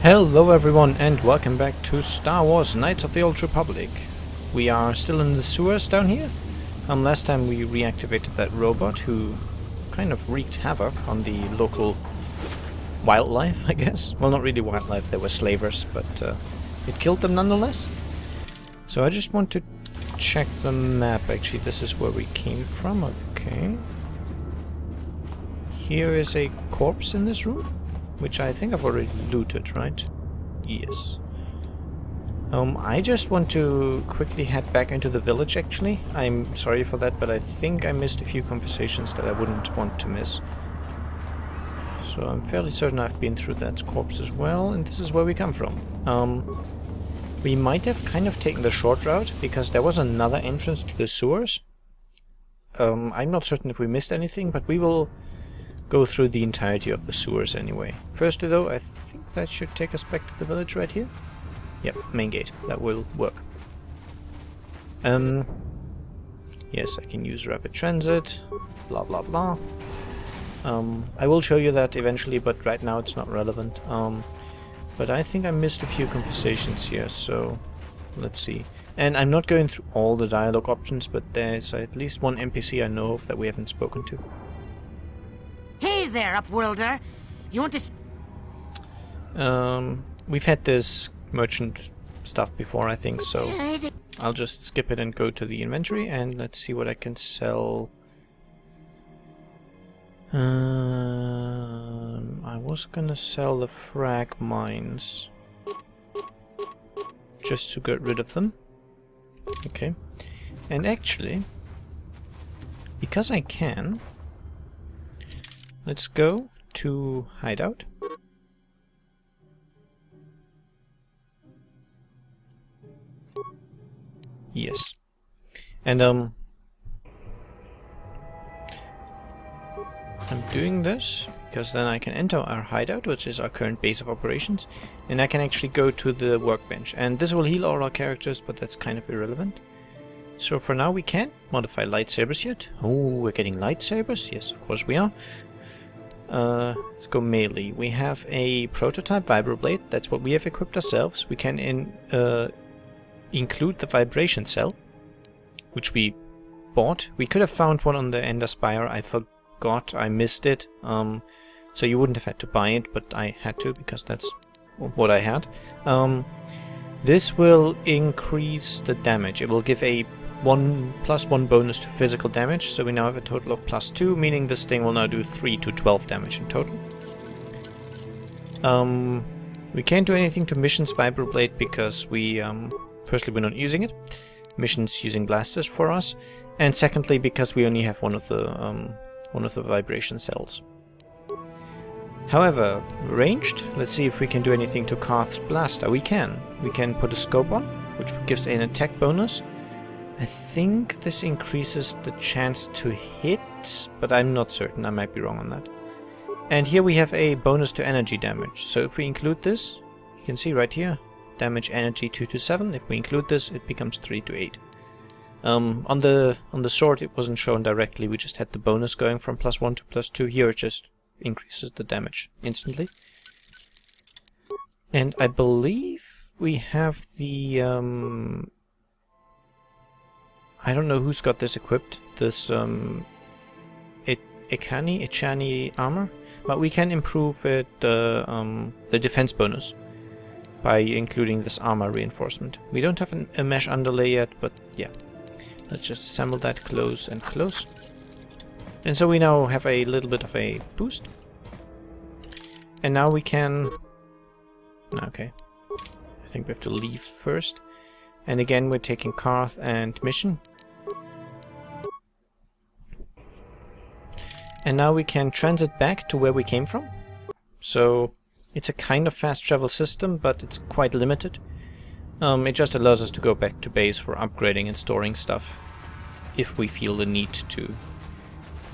Hello everyone and welcome back to Star Wars Knights of the Old Republic. We are still in the sewers down here. Last time we reactivated that robot who kind of wreaked havoc on the local wildlife, I guess. Well, not really wildlife, they were slavers, but it killed them nonetheless. So I just want to check the map. Actually, this is where we came from. Okay. Here is a corpse in this room, which I think I've already looted, right? Yes. I just want to quickly head back into the village, actually. I'm sorry for that, but I think I missed a few conversations that I wouldn't want to miss. So I'm fairly certain I've been through that corpse as well, and this is where we come from. We might have kind of taken the short route, because there was another entrance to the sewers. I'm not certain if we missed anything, but we will go through the entirety of the sewers anyway. Firstly though, I think that should take us back to the village right here. Yep, main gate. That will work. Yes, I can use rapid transit. Blah blah blah. I will show you that eventually, but right now it's not relevant. But I think I missed a few conversations here, so let's see. And I'm not going through all the dialogue options, but there's at least one NPC I know of that we haven't spoken to. Hey there, Upworlder. You want to... We've had this merchant stuff before, I think, so I'll just skip it and go to the inventory, and let's see what I can sell. I was gonna sell the frag mines, just to get rid of them. Okay. And actually, because I can, let's go to hideout. Yes. And I'm doing this because then I can enter our hideout, which is our current base of operations, and I can actually go to the workbench. And this will heal all our characters, but that's kind of irrelevant. So for now we can't modify lightsabers yet. Oh, we're getting lightsabers? Yes, of course we are. Let's go melee. We have a prototype vibroblade. That's what we have equipped ourselves. We can include the vibration cell, which we bought. We could have found one on the Ender Spire. I forgot. I missed it. So you wouldn't have had to buy it, but I had to because that's what I had. This will increase the damage. It will give a +1 bonus to physical damage, so we now have a total of +2, meaning this thing will now do 3 to 12 damage in total. We can't do anything to Mission's Vibroblade because we, firstly, we're not using it. Mission's using blasters for us, and secondly, because we only have one of the vibration cells. However, ranged, let's see if we can do anything to Karth's blaster. We can. We can put a scope on, which gives an attack bonus. I think this increases the chance to hit, but I'm not certain. I might be wrong on that. And here we have a bonus to energy damage. So if we include this, you can see right here, damage energy 2 to 7. If we include this, it becomes 3 to 8. On the sword, it wasn't shown directly. We just had the bonus going from +1 to +2. Here it just increases the damage instantly. And I believe we have the I don't know who's got this equipped, this Echani armor, but we can improve it, the defense bonus by including this armor reinforcement. We don't have a mesh underlay yet, but yeah. Let's just assemble that close and close. And so we now have a little bit of a boost. And now we can... Okay. I think we have to leave first. And again, we're taking Karth and Mission. And now we can transit back to where we came from. So it's a kind of fast travel system, but it's quite limited. It just allows us to go back to base for upgrading and storing stuff if we feel the need to.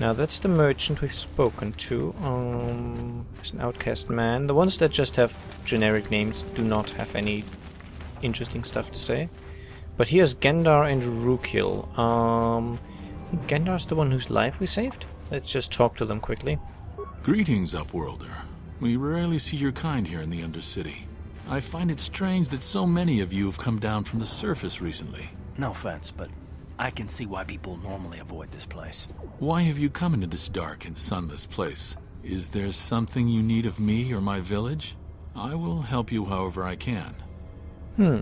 Now that's the merchant we've spoken to. There's an outcast man. The ones that just have generic names do not have any interesting stuff to say. But here's Gendar and Rukil. I think Gendar's the one whose life we saved. Let's just talk to them quickly. Greetings, Upworlder. We rarely see your kind here in the Undercity. I find it strange that so many of you have come down from the surface recently. No offense, but I can see why people normally avoid this place. Why have you come into this dark and sunless place? Is there something you need of me or my village? I will help you however I can.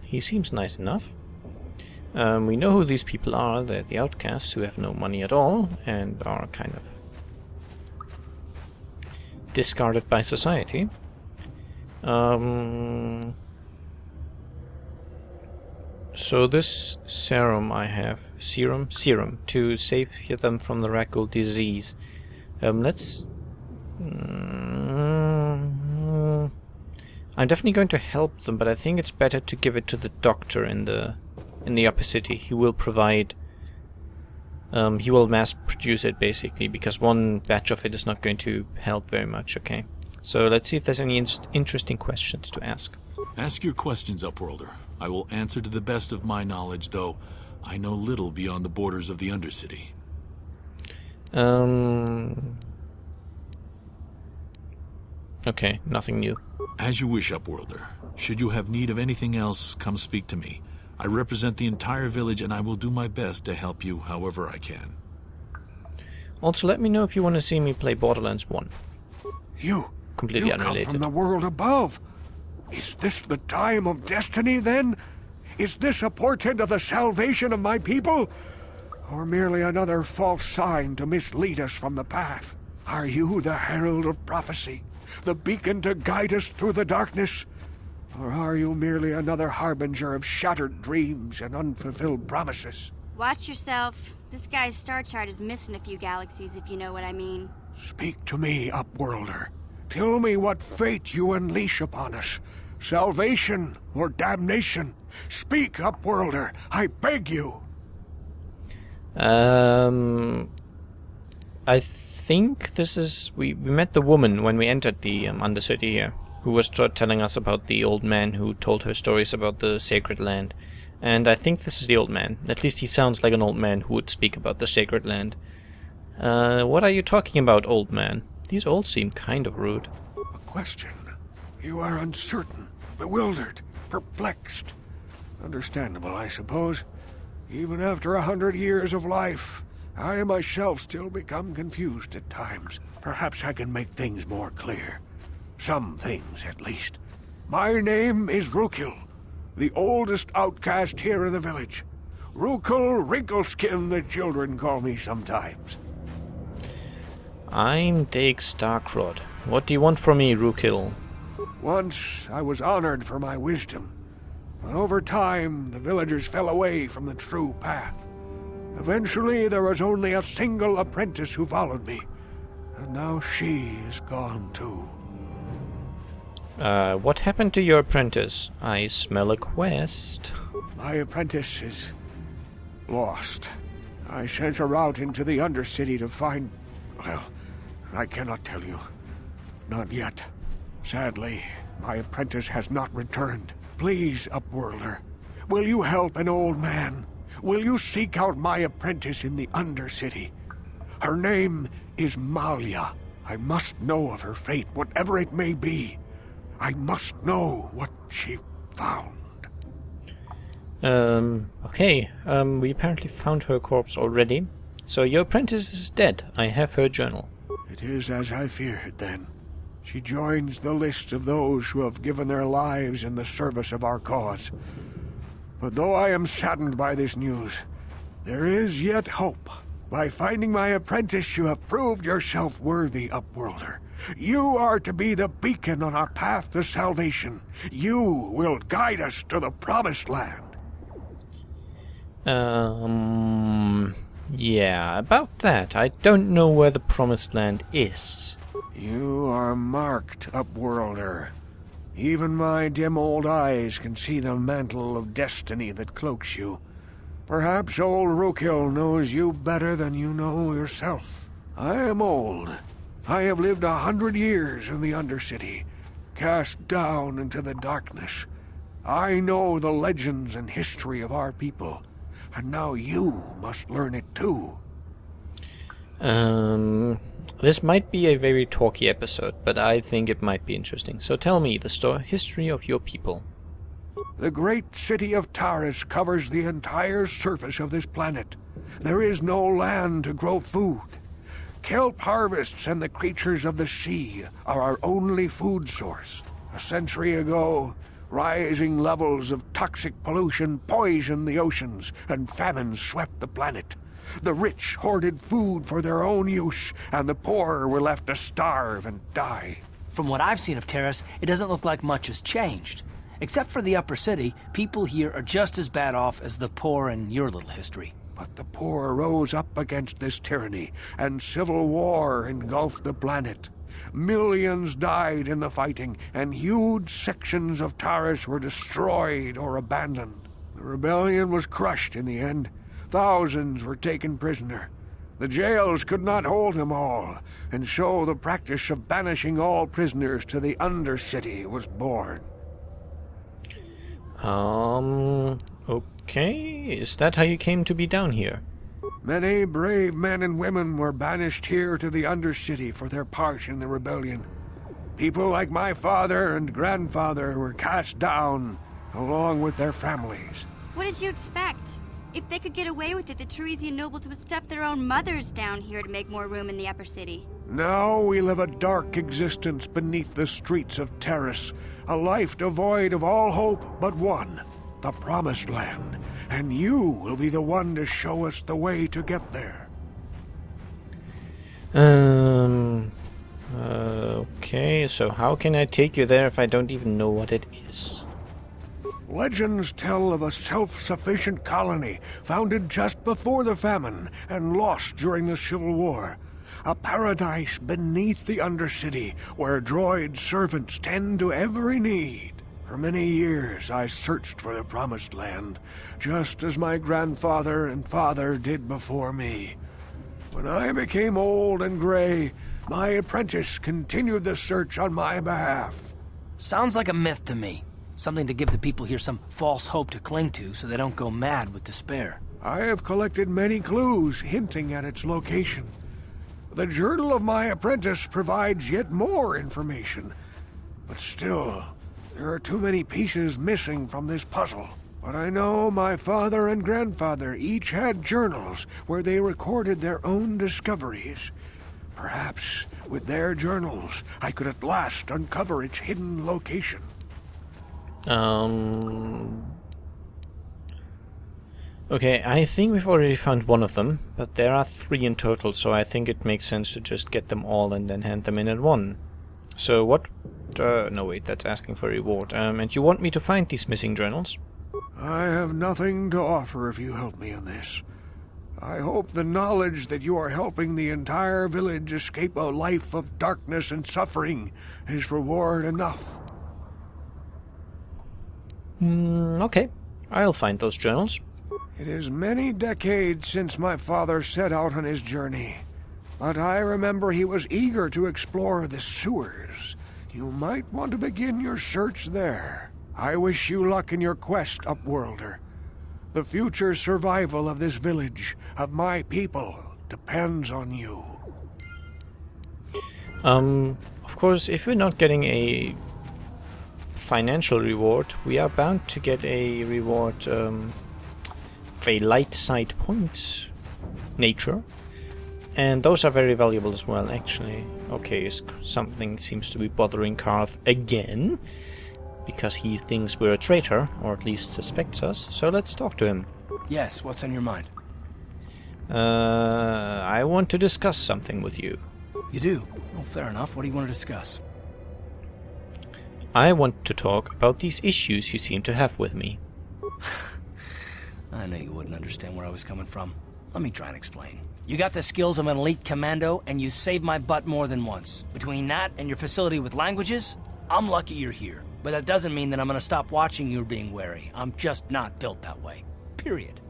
He seems nice enough. We know who these people are. They're the outcasts who have no money at all and are kind of discarded by society. So this serum serum to save them from the Ragul disease. Let's. I'm definitely going to help them, but I think it's better to give it to the doctor in the upper city. He will provide. He will mass produce it basically, because one batch of it is not going to help very much. Okay, so let's see if there's any interesting questions to ask. Ask your questions, Upworlder. I will answer to the best of my knowledge, though I know little beyond the borders of the Undercity. Okay, nothing new. As you wish, Upworlder. Should you have need of anything else, come speak to me. I represent the entire village, and I will do my best to help you however I can. Also, let me know if you want to see me play Borderlands 1. You Completely come unrelated. from the world above. Is this the time of destiny, then? Is this a portent of the salvation of my people? Or merely another false sign to mislead us from the path? Are you the herald of prophecy? The beacon to guide us through the darkness? Or are you merely another harbinger of shattered dreams and unfulfilled promises? Watch yourself. This guy's star chart is missing a few galaxies, if you know what I mean. Speak to me, Upworlder. Tell me what fate you unleash upon us. Salvation or damnation? Speak, Upworlder, I beg you. I think this is... We met the woman when we entered the Undercity here, who was telling us about the old man who told her stories about the sacred land. And I think this is the old man. At least he sounds like an old man who would speak about the sacred land. What are you talking about, old man? These all seem kind of rude. A question. You are uncertain, bewildered, perplexed. Understandable, I suppose. Even after 100 years of life, I myself still become confused at times. Perhaps I can make things more clear. Some things, at least. My name is Rukil, the oldest outcast here in the village. Rukil Wrinkleskin, the children call me sometimes. I'm Daig Starkrod. What do you want from me, Rukil? Once I was honored for my wisdom, but over time the villagers fell away from the true path. Eventually there was only a single apprentice who followed me, and now she is gone too. What happened to your apprentice? I smell a quest. My apprentice is lost. I sent her out into the Undercity to find... well, I cannot tell you. Not yet. Sadly, my apprentice has not returned. Please, Upworlder, will you help an old man? Will you seek out my apprentice in the Undercity? Her name is Malia. I must know of her fate, whatever it may be. I must know what she found. Okay. We apparently found her corpse already. So your apprentice is dead. I have her journal. It is as I feared, then. She joins the list of those who have given their lives in the service of our cause. But though I am saddened by this news, there is yet hope. By finding my apprentice, you have proved yourself worthy, Upworlder. You are to be the beacon on our path to salvation. You will guide us to the Promised Land. Yeah, about that. I don't know where the Promised Land is. You are marked, Upworlder. Even my dim old eyes can see the mantle of destiny that cloaks you. Perhaps old Rukil knows you better than you know yourself. I am old. I have lived 100 years in the Undercity, cast down into the darkness. I know the legends and history of our people, and now you must learn it too. This might be a very talky episode, but I think it might be interesting. So tell me the history of your people. The great city of Taris covers the entire surface of this planet. There is no land to grow food. Kelp harvests and the creatures of the sea are our only food source. A century ago, rising levels of toxic pollution poisoned the oceans, and famine swept the planet. The rich hoarded food for their own use, and the poor were left to starve and die. From what I've seen of Taris, it doesn't look like much has changed. Except for the upper city, people here are just as bad off as the poor in your little history. But the poor rose up against this tyranny, and civil war engulfed the planet. Millions died in the fighting, and huge sections of Taris were destroyed or abandoned. The rebellion was crushed in the end. Thousands were taken prisoner. The jails could not hold them all, and so the practice of banishing all prisoners to the Undercity was born. Okay. Is that how you came to be down here? Many brave men and women were banished here to the Undercity for their part in the rebellion. People like my father and grandfather were cast down, along with their families. What did you expect? If they could get away with it, the Teresian nobles would step their own mothers down here to make more room in the upper city. Now we live a dark existence beneath the streets of Taris, a life devoid of all hope but one, the Promised Land. And you will be the one to show us the way to get there. Okay, so how can I take you there if I don't even know what it is? Legends tell of a self-sufficient colony founded just before the famine and lost during the Civil War. A paradise beneath the Undercity where droid servants tend to every need. For many years I searched for the Promised Land, just as my grandfather and father did before me. When I became old and gray, my apprentice continued the search on my behalf. Sounds like a myth to me. Something to give the people here some false hope to cling to so they don't go mad with despair. I have collected many clues hinting at its location. The journal of my apprentice provides yet more information. But still, there are too many pieces missing from this puzzle. But I know my father and grandfather each had journals where they recorded their own discoveries. Perhaps with their journals, I could at last uncover its hidden location. Okay, I think we've already found one of them, but there are 3 in total, so I think it makes sense to just get them all and then hand them in at one. So what... no wait, that's asking for a reward. And you want me to find these missing journals? I have nothing to offer if you help me in this. I hope the knowledge that you are helping the entire village escape a life of darkness and suffering is reward enough. Okay. I'll find those journals. It is many decades since my father set out on his journey, but I remember he was eager to explore the sewers. You might want to begin your search there. I wish you luck in your quest, Upworlder. The future survival of this village, of my people, depends on you. Of course, if we're not getting a financial reward, we are bound to get a reward of a light side point nature. And those are very valuable as well, actually. Okay, something seems to be bothering Karth again, because he thinks we're a traitor, or at least suspects us, so let's talk to him. Yes, what's on your mind? I want to discuss something with you. You do? Oh, fair enough. What do you want to discuss? I want to talk about these issues you seem to have with me. I knew you wouldn't understand where I was coming from. Let me try and explain. You got the skills of an elite commando, and you saved my butt more than once. Between that and your facility with languages, I'm lucky you're here. But that doesn't mean that I'm gonna stop watching you being wary. I'm just not built that way. Period.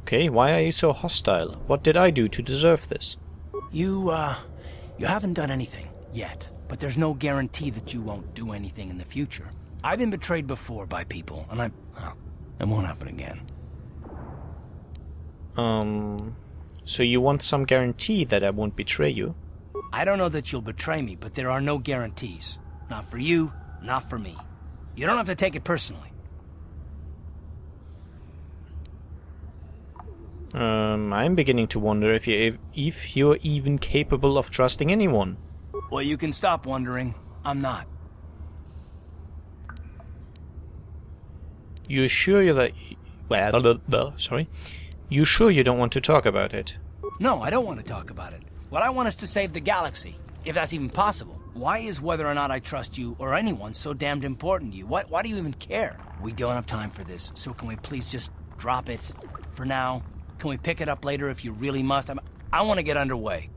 Okay, why are you so hostile? What did I do to deserve this? You haven't done anything yet, but there's no guarantee that you won't do anything in the future. I've been betrayed before by people, and it won't happen again. So you want some guarantee that I won't betray you? I don't know that you'll betray me, but there are no guarantees. Not for you, not for me. You don't have to take it personally. I'm beginning to wonder if you're even capable of trusting anyone. Well, you can stop wondering. I'm not. You sure you're that... Well, sorry. You sure you don't want to talk about it? No, I don't want to talk about it. What I want is to save the galaxy, if that's even possible. Why is whether or not I trust you or anyone so damned important to you? Why do you even care? We don't have time for this, so can we please just drop it for now? Can we pick it up later if you really must? I want to get underway.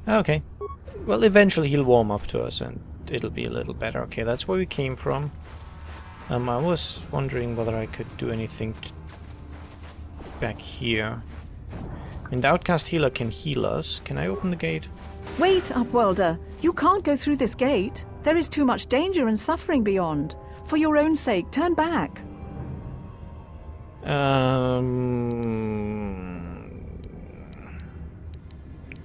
Okay. Well, eventually he'll warm up to us and it'll be a little better. Okay, that's where we came from. I was wondering whether I could do anything back here. And the Outcast Healer can heal us. Can I open the gate? Wait, Upworlder. You can't go through this gate. There is too much danger and suffering beyond. For your own sake, turn back.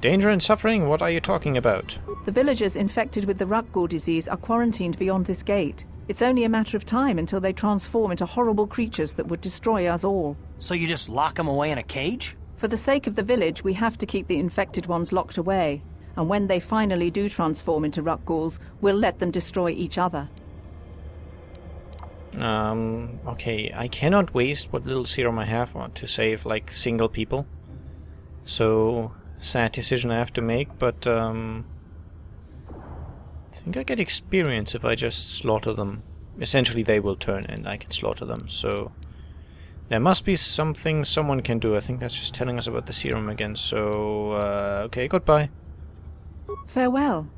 Danger and suffering? What are you talking about? The villagers infected with the Rutgore disease are quarantined beyond this gate. It's only a matter of time until they transform into horrible creatures that would destroy us all. So you just lock them away in a cage? For the sake of the village, we have to keep the infected ones locked away. And when they finally do transform into Rutgores, we'll let them destroy each other. Okay, I cannot waste what little serum I have to save, like, single people. So, sad decision I have to make, but, I think I get experience if I just slaughter them. Essentially, they will turn and I can slaughter them, so... There must be something someone can do. I think that's just telling us about the serum again, so, okay, goodbye. Farewell.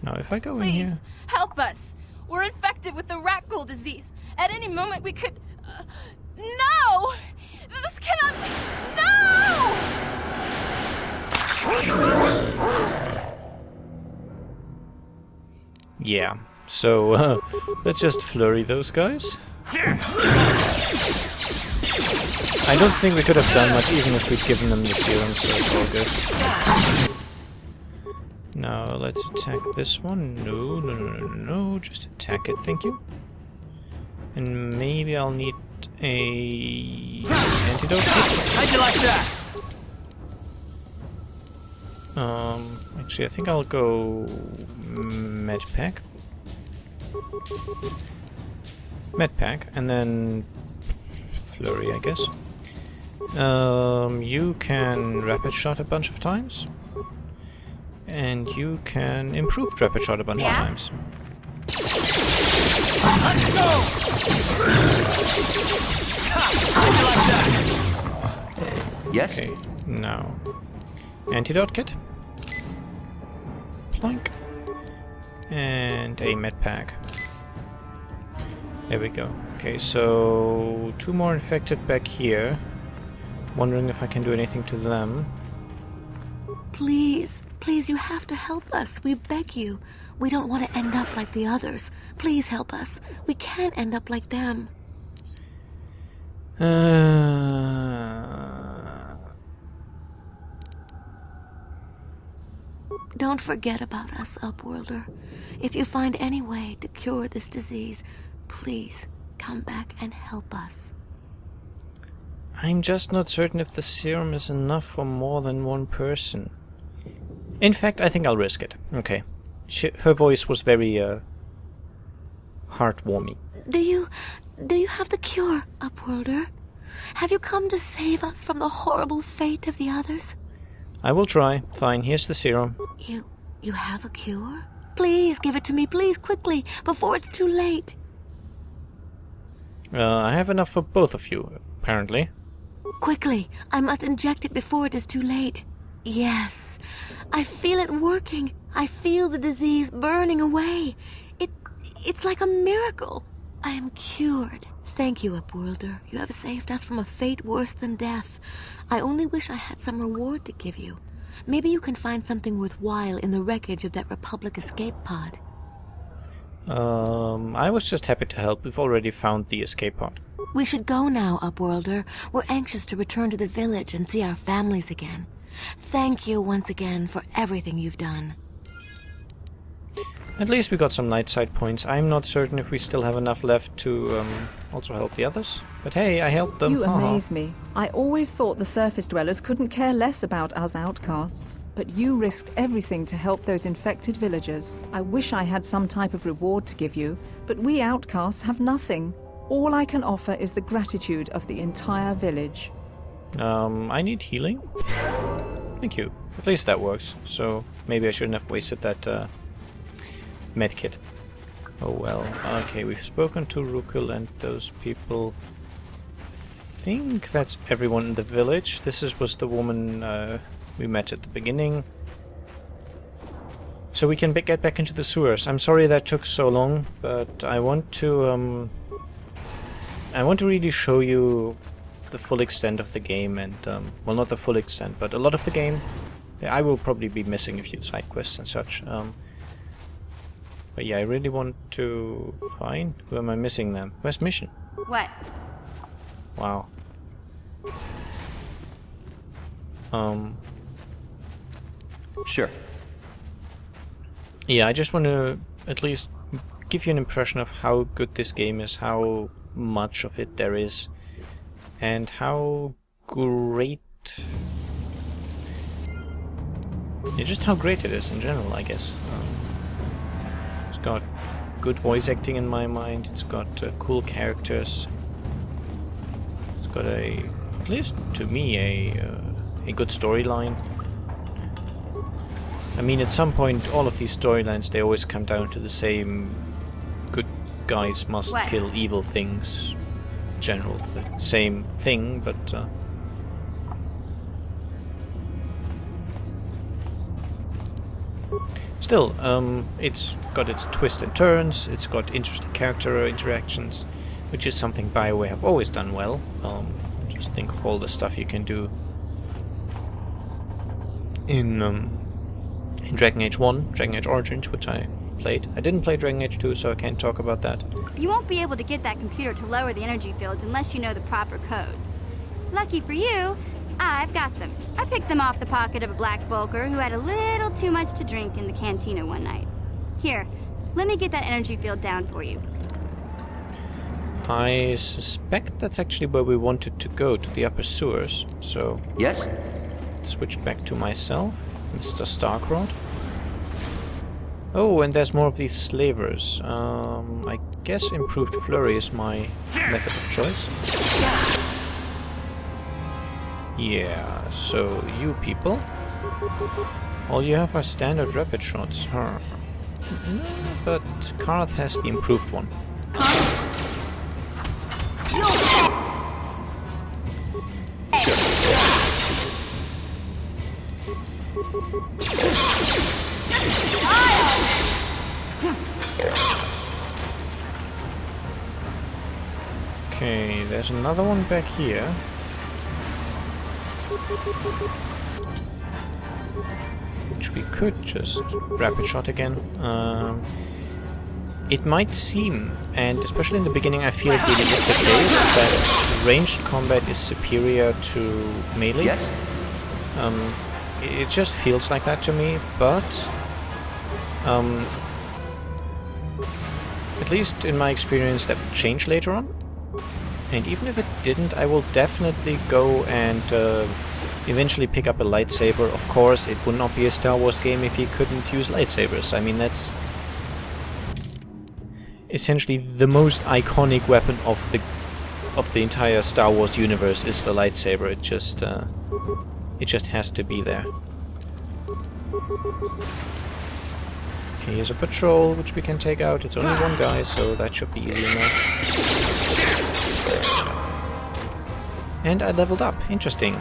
Now, if I go in here... Please, help us! We're infected with the Rutgore disease. At any moment we could... no! This cannot be... No! Yeah, so, let's just flurry those guys. I don't think we could have done much even if we'd given them the serum, so it's all good. Now, let's attack this one. No, just attack it, thank you. And maybe I'll need a antidote kit. How'd you like that? Actually, I think I'll go medpack. Medpack, and then flurry, I guess. You can rapid shot a bunch of times. And you can improve rapid shot a bunch of times. Let's go! How'd you like that? Yes? Okay, now antidote kit. Plank. And a medpack. There we go. Okay, so 2 more infected back here. Wondering if I can do anything to them. Please, please, you have to help us. We beg you. We don't want to end up like the others. Please help us. We can't end up like them. Don't forget about us, Upworlder. If you find any way to cure this disease, please come back and help us. I'm just not certain if the serum is enough for more than one person. In fact, I think I'll risk it. Okay. Her voice was very, heartwarming. Do you have the cure, Upworlder? Have you come to save us from the horrible fate of the others? I will try. Fine, here's the serum. You have a cure? Please give it to me, please, quickly, before it's too late. I have enough for both of you, apparently. Quickly, I must inject it before it is too late. Yes, I feel it working. I feel the disease burning away. It's like a miracle. I am cured. Thank you, Upworlder. You have saved us from a fate worse than death. I only wish I had some reward to give you. Maybe you can find something worthwhile in the wreckage of that Republic escape pod. I was just happy to help. We've already found the escape pod. We should go now, Upworlder. We're anxious to return to the village and see our families again. Thank you once again for everything you've done. At least we got some night side points. I'm not certain if we still have enough left to also help the others. But hey, I helped them. You amaze me. I always thought the surface dwellers couldn't care less about us outcasts. But you risked everything to help those infected villagers. I wish I had some type of reward to give you, but we outcasts have nothing. All I can offer is the gratitude of the entire village. I need healing. Thank you. At least that works. So maybe I shouldn't have wasted that medkit. Oh well. Okay, we've spoken to Rukul and those people. I think that's everyone in the village. This was the woman we met at the beginning. So we can get back into the sewers. I'm sorry that took so long, but I want to really show you the full extent of the game, and well, not the full extent, but a lot of the game. I will probably be missing a few side quests and such. But yeah, I really want to find... Who am I missing them? Where's Mission? What? Wow. Sure. Yeah, I just want to at least give you an impression of how good this game is, how much of it there is, and how great... Yeah, just how great it is in general, I guess. It's got good voice acting in my mind, it's got cool characters, it's got at least to me, a good storyline. I mean, at some point, all of these storylines, they always come down to the same good guys must kill evil things, general same thing, but... Still, it's got its twists and turns, it's got interesting character interactions, which is something BioWare have always done well. Just think of all the stuff you can do in Dragon Age 1, Dragon Age Origins, which I played. I didn't play Dragon Age 2, so I can't talk about that. You won't be able to get that computer to lower the energy fields unless you know the proper codes. Lucky for you, I've got them. I picked them off the pocket of a black bulker who had a little too much to drink in the cantina one night. Here, let me get that energy field down for you. I suspect that's actually where we wanted to go, to the upper sewers, so... Yes? Switch back to myself, Mr. Starkrod. Oh, and there's more of these slavers. I guess improved flurry is my method of choice. Yeah, so you people, all you have are standard rapid shots, huh? No, but Karth has the improved one. Sure. Okay, there's another one back here. Which we could just rapid shot again. It might seem, and especially in the beginning I feel it really is the case, that ranged combat is superior to melee. Yes? It just feels like that to me, but at least in my experience that would change later on. And even if it didn't, I will definitely go and eventually pick up a lightsaber. Of course, it would not be a Star Wars game if you couldn't use lightsabers. I mean, that's essentially the most iconic weapon of the entire Star Wars universe is the lightsaber. It just has to be there. Okay, here's a patrol which we can take out. It's only one guy, so that should be easy enough. And I leveled up. Interesting.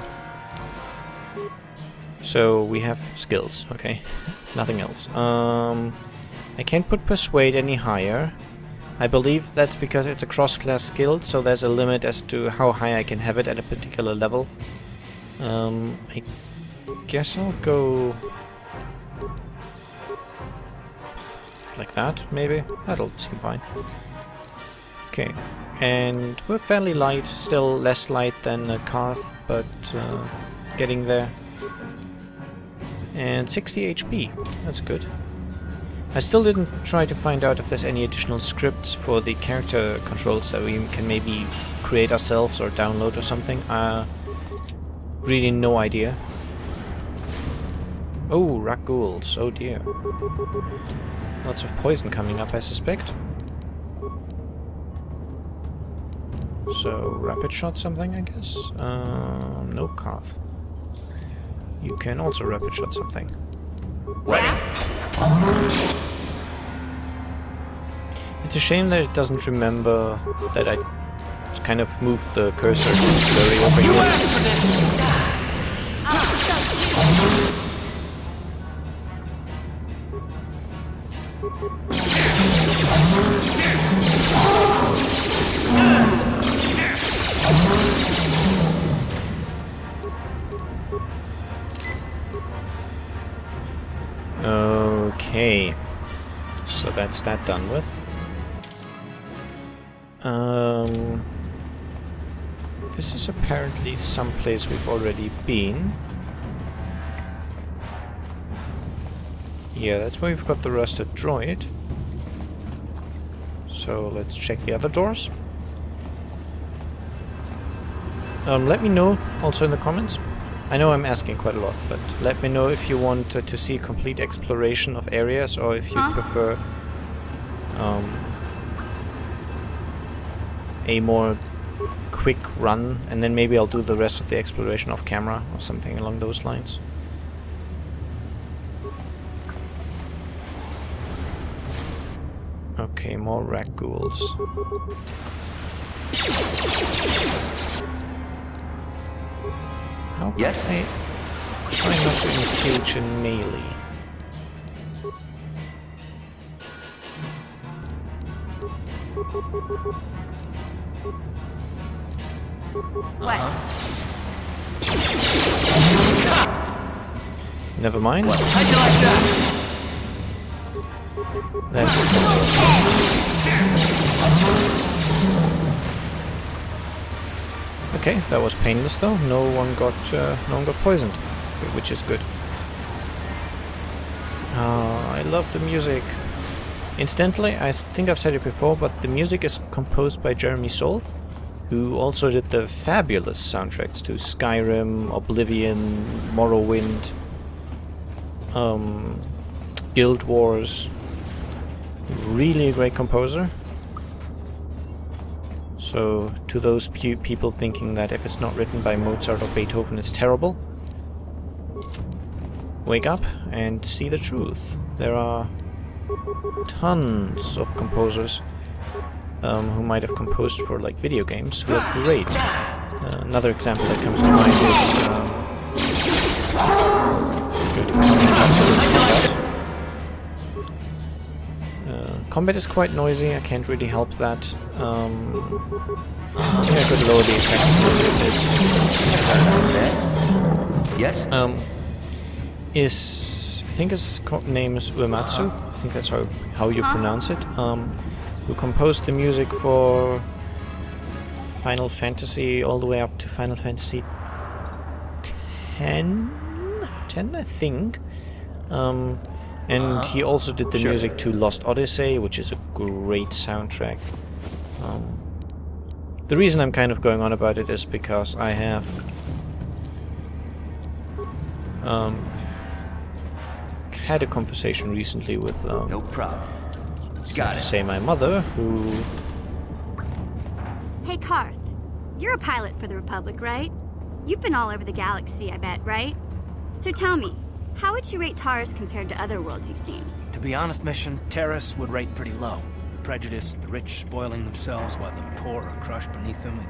So we have skills, okay. Nothing else. I can't put Persuade any higher. I believe that's because it's a cross-class skill, so there's a limit as to how high I can have it at a particular level. I guess I'll go... like that, maybe? That'll seem fine. Okay, And we're fairly light, still less light than Karth, but getting there. And 60 HP, that's good. I still didn't try to find out if there's any additional scripts for the character controls that we can maybe create ourselves or download or something. Really no idea. Oh, rat ghouls, oh dear. Lots of poison coming up, I suspect. So, rapid shot something, I guess? No Karth. You can also rapid shot something. It's a shame that it doesn't remember that I kind of moved the cursor to blurry over here. Okay, so that's that done with. This is apparently some place we've already been. Yeah, that's where we've got the rusted droid. So let's check the other doors. Let me know also in the comments. I know I'm asking quite a lot, but let me know if you want to see a complete exploration of areas or if you prefer a more quick run, and then maybe I'll do the rest of the exploration off camera or something along those lines. Okay, more rat ghouls. How can I try not to engage in melee? What? Never mind. How'd you like that? Okay, that was painless though. No one got poisoned, which is good. I love the music. Incidentally, I think I've said it before, but the music is composed by Jeremy Soule, who also did the fabulous soundtracks to Skyrim, Oblivion, Morrowind, Guild Wars. Really a great composer. So, to those people thinking that if it's not written by Mozart or Beethoven it's terrible, wake up and see the truth. There are tons of composers who might have composed for like video games who are great. Another example that comes to mind is good. After this combat. Combat is quite noisy, I can't really help that. I think I could lower the effects a bit. Yes? I think his name is Uematsu, I think that's how you pronounce it, who composed the music for Final Fantasy all the way up to Final Fantasy 10, I think. And he also did the music to Lost Odyssey, which is a great soundtrack. The reason I'm kind of going on about it is because I have had a conversation recently with no problem. Got to say my mother, who... Hey, Karth. You're a pilot for the Republic, right? You've been all over the galaxy, I bet, right? So tell me, how would you rate Taurus compared to other worlds you've seen? To be honest, Mission, Terrace would rate pretty low. The prejudice, the rich spoiling themselves while the poor are crushed beneath them.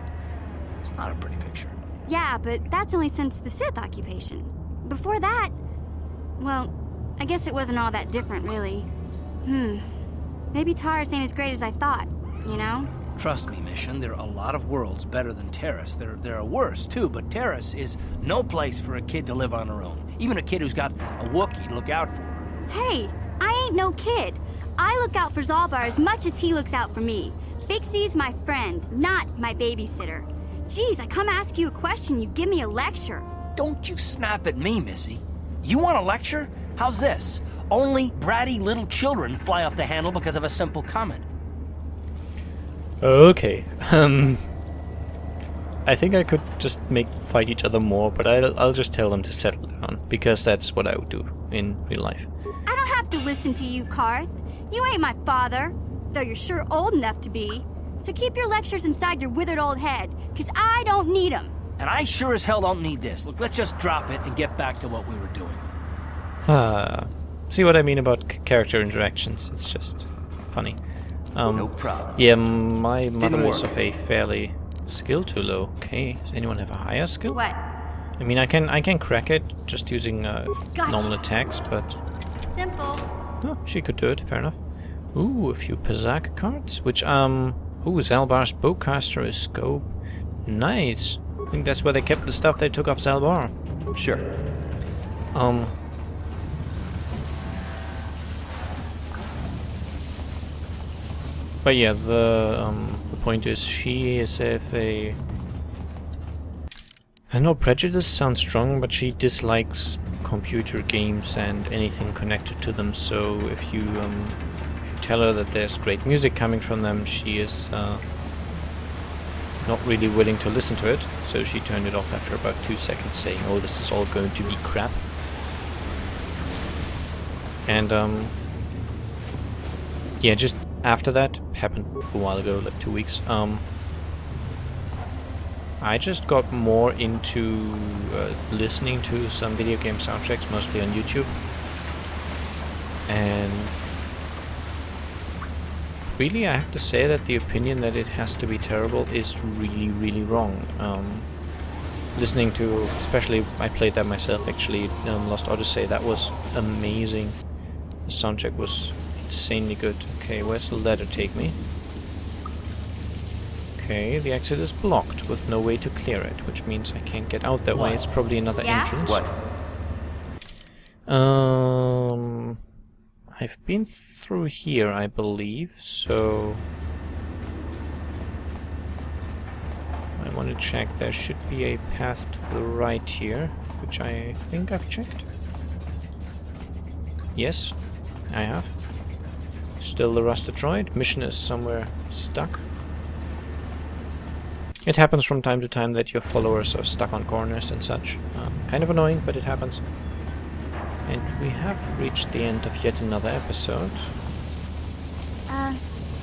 It's not a pretty picture. Yeah, but that's only since the Sith occupation. Before that, well, I guess it wasn't all that different, really. Maybe Taurus ain't as great as I thought, you know? Trust me, Mission, there are a lot of worlds better than Terrace. There are worse, too, but Terrace is no place for a kid to live on her own. Even a kid who's got a Wookiee to look out for her. Hey, I ain't no kid. I look out for Zalbar as much as he looks out for me. Big Z's my friend, not my babysitter. Geez, I come ask you a question, you give me a lecture. Don't you snap at me, Missy. You want a lecture? How's this? Only bratty little children fly off the handle because of a simple comment. Okay. I think I could just make them fight each other more, but I'll just tell them to settle down, because that's what I would do in real life. I don't have to listen to you, Karth. You ain't my father, though you're sure old enough to be. So keep your lectures inside your withered old head, because I don't need them. And I sure as hell don't need this. Look, let's just drop it and get back to what we were doing. See what I mean about character interactions? It's just funny. No problem. Yeah, my mother is of a fairly skill too low. Okay, does anyone have a higher skill? What? I mean, I can crack it just using normal attacks, but Simple. oh, she could do it. Fair enough. Ooh, a few Pazak cards, which ooh, Zalbar's bowcaster is scope. Nice. I think that's where they kept the stuff they took off Zalbar. Sure. But yeah, the point is, she is a I know prejudice sounds strong, but she dislikes computer games and anything connected to them. So if you tell her that there's great music coming from them, she is not really willing to listen to it. So she turned it off after about 2 seconds, saying, "Oh, this is all going to be crap." And yeah, just after that, happened a while ago, like 2 weeks, I just got more into listening to some video game soundtracks, mostly on YouTube. And really, I have to say that the opinion that it has to be terrible is really, really wrong. Listening to, especially, I played that myself actually, Lost Odyssey, that was amazing. The soundtrack was insanely good. Okay, where's the ladder take me? Okay, the exit is blocked with no way to clear it, which means I can't get out that way. It's probably another entrance. What? I've been through here, I believe, so I want to check. There should be a path to the right here, which I think I've checked. Yes, I have. Still the rusted droid. Mission is somewhere stuck. It happens from time to time that your followers are stuck on corners and such. Kind of annoying, but it happens. And we have reached the end of yet another episode.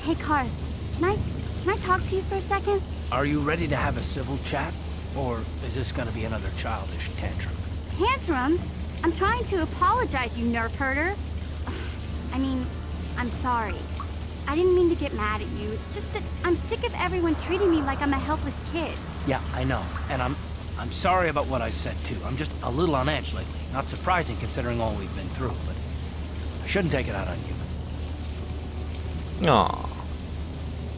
Hey Karth, can I talk to you for a second? Are you ready to have a civil chat? Or is this gonna be another childish tantrum? Tantrum? I'm trying to apologize, you nerf herder. I mean, I'm sorry. I didn't mean to get mad at you. It's just that I'm sick of everyone treating me like I'm a helpless kid. Yeah, I know. And I'm sorry about what I said too. I'm just a little on edge lately. Not surprising considering all we've been through, but I shouldn't take it out on you. Aww.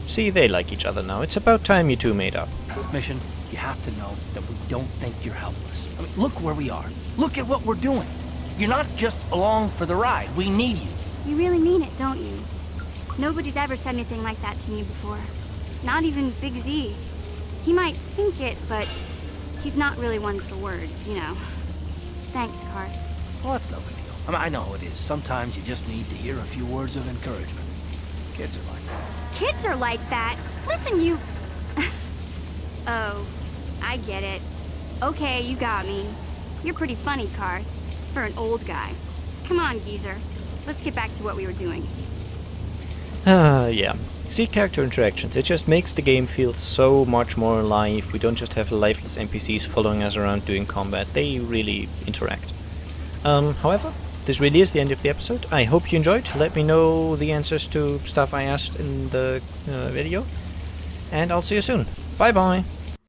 See, they like each other now. It's about time you two made up. Mission, you have to know that we don't think you're helpless. I mean, look where we are. Look at what we're doing. You're not just along for the ride. We need you. You really mean it, don't you? Nobody's ever said anything like that to me before. Not even Big Z. He might think it, but he's not really one for words, you know. Thanks, Karth. Well, that's no big deal. I mean, I know how it is. Sometimes you just need to hear a few words of encouragement. Kids are like that. Kids are like that? Listen, you... Oh, I get it. Okay, you got me. You're pretty funny, Karth. For an old guy. Come on, geezer. Let's get back to what we were doing. Yeah. See, character interactions. It just makes the game feel so much more alive. We don't just have lifeless NPCs following us around doing combat. They really interact. However, this really is the end of the episode. I hope you enjoyed. Let me know the answers to stuff I asked in the video. And I'll see you soon. Bye-bye.